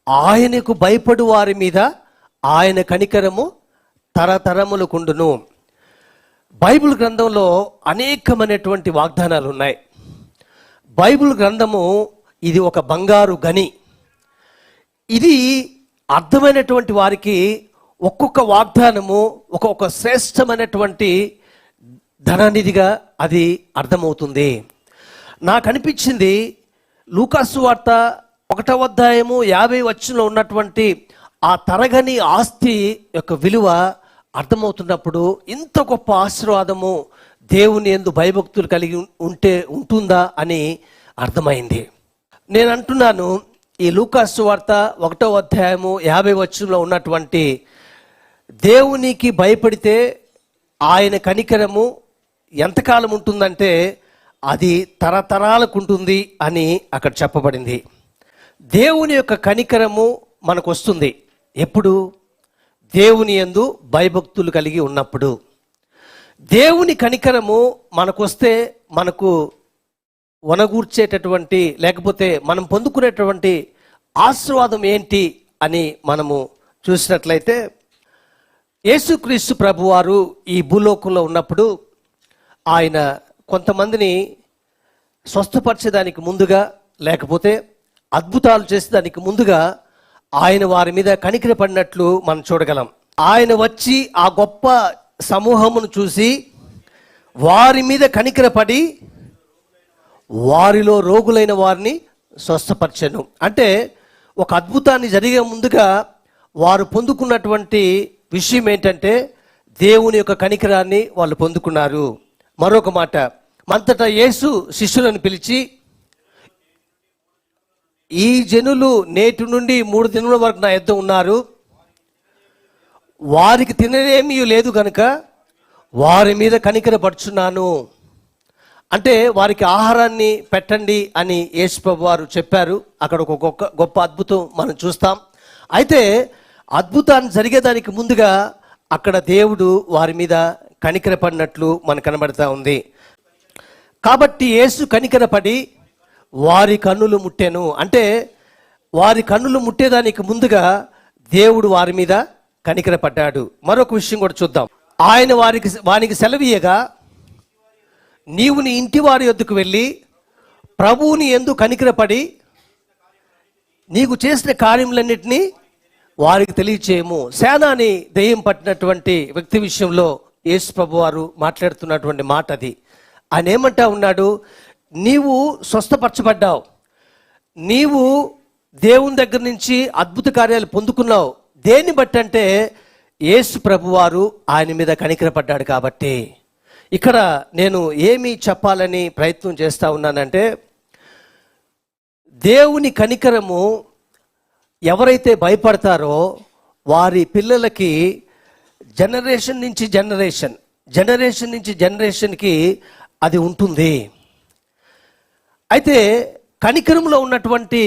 ఆయనకు భయపడు వారి మీద ఆయన కనికరము తరతరములకుండును. బైబిల్ గ్రంథంలో అనేకమైనటువంటి వాగ్దానాలు ఉన్నాయి. బైబిల్ గ్రంథము ఇది ఒక బంగారు గని. ఇది అర్థమైనటువంటి వారికి ఒక్కొక్క వాగ్దానము ఒక్కొక్క శ్రేష్టమైనటువంటి ధననిధిగా అది అర్థమవుతుంది. నాకు అనిపించింది లూకాసు వార్త 1వ అధ్యాయము 50 వచనంలో ఉన్నటువంటి ఆ తరగని ఆస్తి యొక్క విలువ అర్థమవుతున్నప్పుడు ఇంత గొప్ప ఆశీర్వాదము దేవుని యందు భయభక్తులు కలిగి ఉంటుందా అని అర్థమైంది. నేను అంటున్నాను, ఈ లూకాసు వార్త 1వ అధ్యాయము 50 వచనంలో ఉన్నటువంటి దేవునికి భయపడితే ఆయన కనికరము ఎంతకాలం ఉంటుందంటే అది తరతరాలకు ఉంటుంది అని అక్కడ చెప్పబడింది. దేవుని యొక్క కనికరము మనకు వస్తుంది ఎప్పుడు? దేవుని యందు భయభక్తులు కలిగి ఉన్నప్పుడు. దేవుని కనికరము మనకు వస్తే మనకు వనగూర్చేటటువంటి లేకపోతే మనం పొందుకునేటువంటి ఆశీర్వాదం ఏంటి అని మనము చూసినట్లయితే, యేసుక్రీస్తు ప్రభువారు ఈ భూలోకంలో ఉన్నప్పుడు ఆయన కొంతమందిని స్వస్థపరిచేదానికి ముందుగా లేకపోతే అద్భుతాలు చేసేదానికి ముందుగా ఆయన వారి మీద కనికరపడినట్లు మనం చూడగలం. ఆయన వచ్చి ఆ గొప్ప సమూహమును చూసి వారి మీద కనికరపడి వారిలో రోగులైన వారిని స్వస్థపరిచెను. అంటే ఒక అద్భుతాన్ని జరిగే ముందుగా వారు పొందుకున్నటువంటి విషయం ఏంటంటే దేవుని యొక్క కనికరాన్ని వాళ్ళు పొందుకున్నారు. మరొక మాట, అంతటా యేసు శిష్యులను పిలిచి, ఈ జనులు నేటి నుండి 3 దినముల వరకు నా యొద్ద ఉన్నారు, వారికి తిననేమీ లేదు కనుక వారి మీద కనికరపడుచున్నాను. అంటే వారికి ఆహారాన్ని పెట్టండి అని యేసు ప్రభు వారు చెప్పారు. అక్కడ ఒక గొప్ప అద్భుతం మనం చూస్తాం. అయితే అద్భుతాన్ని జరిగేదానికి ముందుగా అక్కడ దేవుడు వారి మీద కనికరపడినట్లు మనకు కనబడతా ఉంది. కాబట్టి యేసు కనికరపడి వారి కన్నులు ముట్టెను. అంటే వారి కన్నులు ముట్టేదానికి ముందుగా దేవుడు వారి మీద కనికరపడ్డాడు. మరొక విషయం కూడా చూద్దాం. ఆయన వారికి సెలవీయగా, నీవు నీ ఇంటి వారి యొద్దకు వెళ్ళి ప్రభువుని యందు కనికరపడి నీకు చేసిన కార్యములన్నిటినీ వారికి తెలియచేయము. సేనాని దెయ్యం పట్టినటువంటి వ్యక్తి విషయంలో యేసు ప్రభు వారు మాట్లాడుతున్నటువంటి మాట అది. ఆయన ఏమంటా ఉన్నాడు, నీవు స్వస్థపరచబడ్డావు, నీవు దేవుని దగ్గర నుంచి అద్భుత కార్యాలు పొందుకున్నావు. దేన్ని బట్టి అంటే యేసు ప్రభువారు ఆయన మీద కనికరపడ్డాడు కాబట్టి. ఇక్కడ నేను ఏమి చెప్పాలని ప్రయత్నం చేస్తూ ఉన్నానంటే, దేవుని కనికరము ఎవరైతే భయపడతారో వారి పిల్లలకి జనరేషన్ నుంచి జనరేషన్కి అది ఉంటుంది. అయితే కనికరంలో ఉన్నటువంటి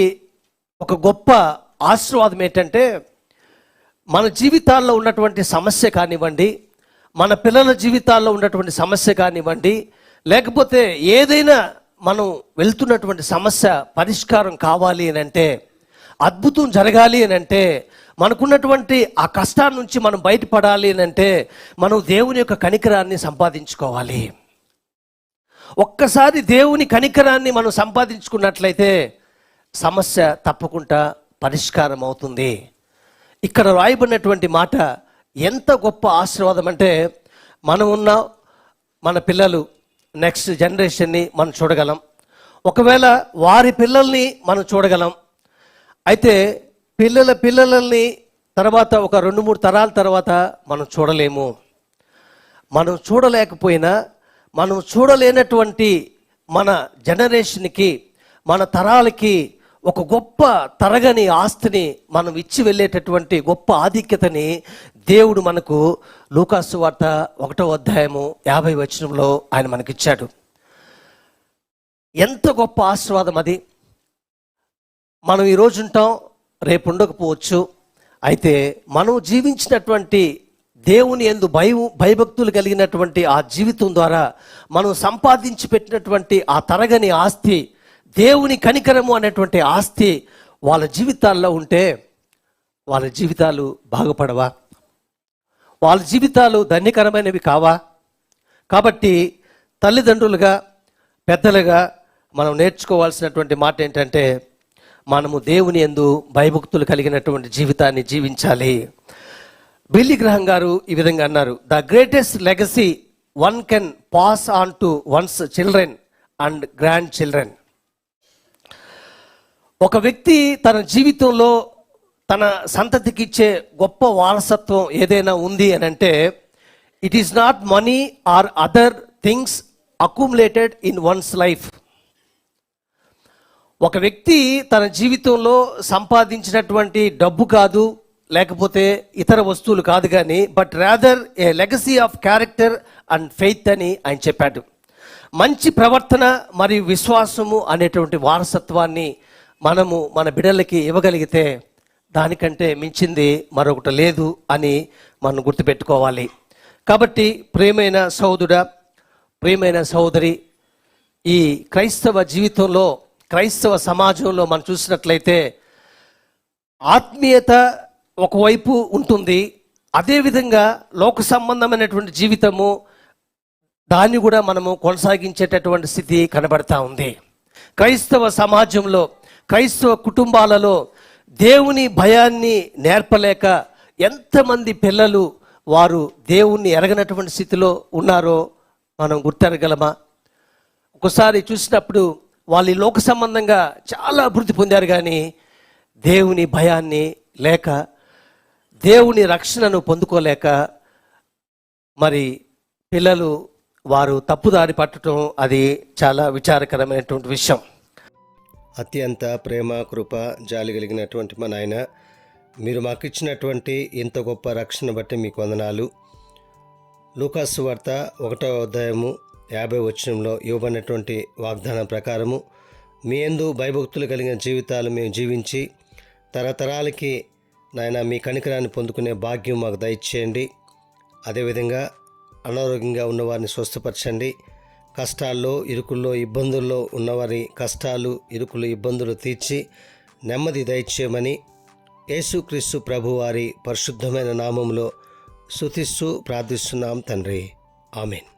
ఒక గొప్ప ఆశీర్వాదం ఏంటంటే, మన జీవితాల్లో ఉన్నటువంటి సమస్య కానివ్వండి, మన పిల్లల జీవితాల్లో ఉన్నటువంటి సమస్య కానివ్వండి, లేకపోతే ఏదైనా మనం వెళ్తున్నటువంటి సమస్య పరిష్కారం కావాలి అని అంటే, అద్భుతం జరగాలి అని అంటే, మనకున్నటువంటి ఆ కష్టాల నుంచి మనం బయటపడాలి అని అంటే మనం దేవుని యొక్క కనికరాన్ని సంపాదించుకోవాలి. ఒక్కసారి దేవుని కనికరాన్ని మనం సంపాదించుకున్నట్లయితే సమస్య తప్పకుండా పరిష్కారం అవుతుంది. ఇక్కడ రాయబడినటువంటి మాట ఎంత గొప్ప ఆశీర్వాదం అంటే, మనం ఉన్న మన పిల్లలు నెక్స్ట్ జనరేషన్ని మనం చూడగలం, ఒకవేళ వారి పిల్లల్ని మనం చూడగలం. అయితే పిల్లలని తర్వాత ఒక 2-3 తరాల తర్వాత మనం చూడలేము. మనం చూడలేకపోయినా మనం చూడలేనటువంటి మన జనరేషన్కి, మన తరాలకి ఒక గొప్ప తరగని ఆస్తిని మనం ఇచ్చి వెళ్ళేటటువంటి గొప్ప ఆధిక్యతని దేవుడు మనకు లూకాసు వార్త 1వ అధ్యాయము 50 వచనంలో ఆయన మనకిచ్చాడు. ఎంత గొప్ప ఆశీర్వాదం అది. మనం ఈరోజు ఉంటాం, రేపు ఉండకపోవచ్చు. అయితే మనం జీవించినటువంటి దేవుని యందు భయభక్తులు కలిగినటువంటి ఆ జీవితం ద్వారా మనం సంపాదించి పెట్టినటువంటి ఆ తరగని ఆస్తి, దేవుని కనికరము అనేటువంటి ఆస్తి వాళ్ళ జీవితాల్లో ఉంటే వాళ్ళ జీవితాలు బాగుపడవా? వాళ్ళ జీవితాలు ధన్యకరమైనవి కావా? కాబట్టి తల్లిదండ్రులుగా, పెద్దలుగా మనం నేర్చుకోవాల్సినటువంటి మాట ఏంటంటే, మనము దేవుని యందు భయభక్తులు కలిగినటువంటి జీవితాన్ని జీవించాలి. బిల్లీ గ్రహం గారు ఈ విధంగా అన్నారు, the greatest legacy one can pass on to once children and grand children. ఒక వ్యక్తి తన జీవితంలో తన సంతతికి ఇచ్చే గొప్ప వారసత్వం ఏదైనా ఉంది అని అంటే, it is not money are other things accumulated in one's life. ఒక వ్యక్తి తన జీవితంలో సంపాదించినటువంటి డబ్బు కాదు, లేకపోతే ఇతర వస్తువులు కాదు, కానీ but rather A legacy of character and faith అని ఆయన చెప్పాడు. మంచి ప్రవర్తన మరియు విశ్వాసము అనేటువంటి వారసత్వాన్ని మనము మన బిడ్డలకి ఇవ్వగలిగితే దానికంటే మించింది మరొకటి లేదు అని మనం గుర్తుపెట్టుకోవాలి. కాబట్టి ప్రియమైన సహోదరుడా, ప్రియమైన సహోదరి, ఈ క్రైస్తవ జీవితంలో, క్రైస్తవ సమాజంలో మనం చూసినట్లయితే ఆత్మీయత ఒకవైపు ఉంటుంది, అదేవిధంగా లోక సంబంధమైనటువంటి జీవితము దాన్ని కూడా మనము కొనసాగించేటటువంటి స్థితి కనబడతా ఉంది. క్రైస్తవ సమాజంలో, క్రైస్తవ కుటుంబాలలో దేవుని భయాన్ని నేర్పలేక ఎంతమంది పిల్లలు వారు దేవుణ్ణి ఎరగనటువంటి స్థితిలో ఉన్నారో మనం గుర్తెరగలమా? ఒకసారి చూసినప్పుడు వాళ్ళు లోక సంబంధంగా చాలా అభివృద్ధి పొందారు, కానీ దేవుని భయాన్ని లేక, దేవుని రక్షణను పొందుకోలేక మరి పిల్లలు వారు తప్పుదారి పట్టడం అది చాలా విచారకరమైనటువంటి విషయం. అత్యంత ప్రేమ, కృప, జాలి కలిగినటువంటి మా నాయన, మీరు మాకు ఇచ్చినటువంటి ఇంత గొప్ప రక్షణ బట్టి మీకు వందనాలు. లూకాసు వార్త 1వ అధ్యాయము 50వ వచనంలో ఇవ్వబడినటువంటి వాగ్దానం ప్రకారము మీ యందు భయభక్తులు కలిగిన జీవితాలు మేము జీవించి తరతరాలకి నాయన మీ కనికరాన్ని పొందుకునే భాగ్యం మాకు దయచేయండి. అదేవిధంగా అనారోగ్యంగా ఉన్నవారిని స్వస్థపరచండి. కష్టాల్లో, ఇరుకుల్లో, ఇబ్బందుల్లో ఉన్నవారి కష్టాలు, ఇరుకులు, ఇబ్బందులు తీర్చి నెమ్మది దయచేయమని యేసుక్రీస్తు ప్రభువారి పరిశుద్ధమైన నామములో స్తుతిస్తూ ప్రార్థిస్తున్నాం తండ్రి. ఆమేన్.